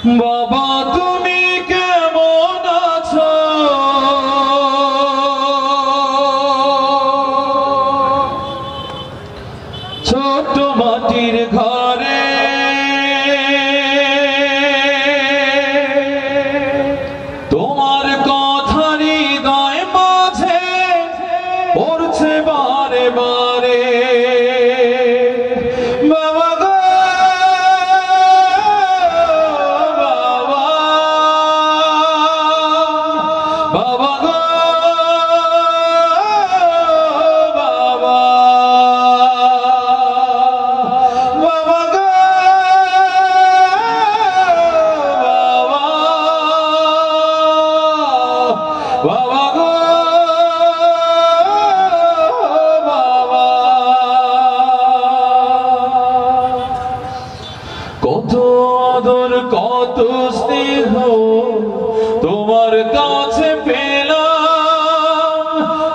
বাবা তুমি কেমন আছো? ছোট মাটির ঘরে তোমার কথা হৃদয় মাঝে পড়ছে বারে বারে। বাবা গো বাবা গো বাবা বাবা গো বাবা গো বাবা। কত আদর কত স্নেহ তোমার কাছে পেলাম,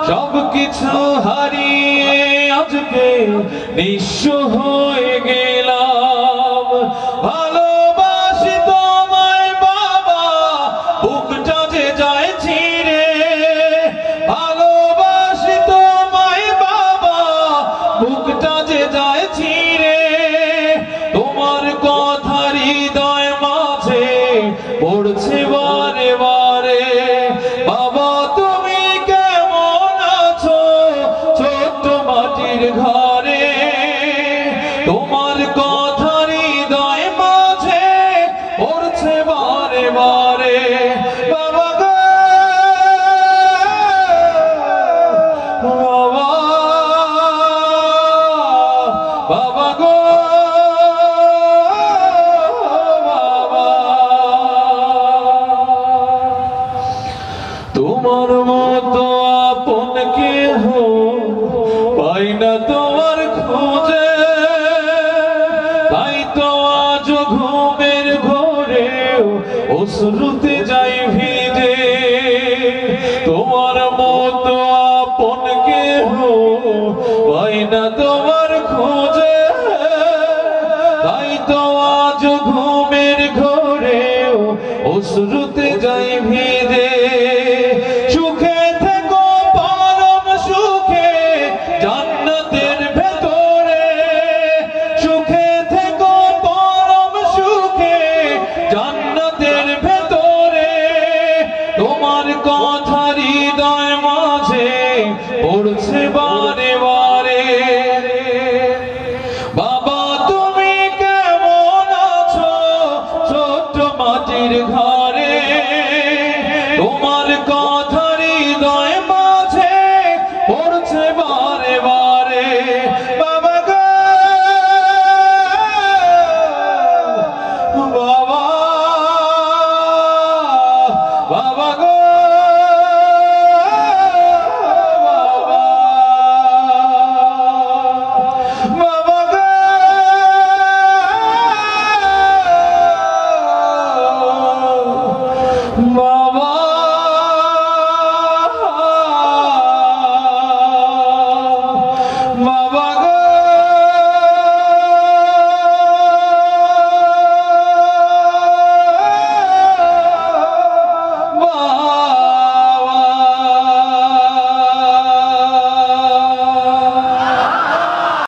সবকিছু হারিয়ে আজকে নিঃস্ব হয়ে গেলাম। ভালোবাসি তোমায় বাবা, বুকটা যে যায় ছিঁড়ে। ভালোবাসি তোমায় বাবা, বুকটা যে যায় ছিঁড়ে। তোমার কথা হৃদয় মাঝে পড়ছে বারে বারে। বাবা তুমি কেমন আছো? ছোট্ট মাটির ঘরে তোমার কথা হৃদয় মাঝে পড়ছে বারে বারে। বাবা গো বাবা বাবা গো তোমার মতো আপন কেহ পাই না তোমার খোঁজে, তাই তো আজ ঘুমের ঘোরে অশ্রুতে যাই ভিজে। তোমার মতো আপন কেহ পাই না তোমার খোঁজে, তাই তো আজ ঘুমের ঘোরে অশ্রুতে যাই ভিজে। সুখে থেকো পরম সুখে জান্নাতের ভেতরে। সুখে থেকো পরম সুখে জান্নাতের ভেতরে। তোমার কথা হৃদয় মাঝে পড়ছে বারে বারে। বাবা তুমি কেমন আছো? ছোট্ট মাটির ঘরে তোমার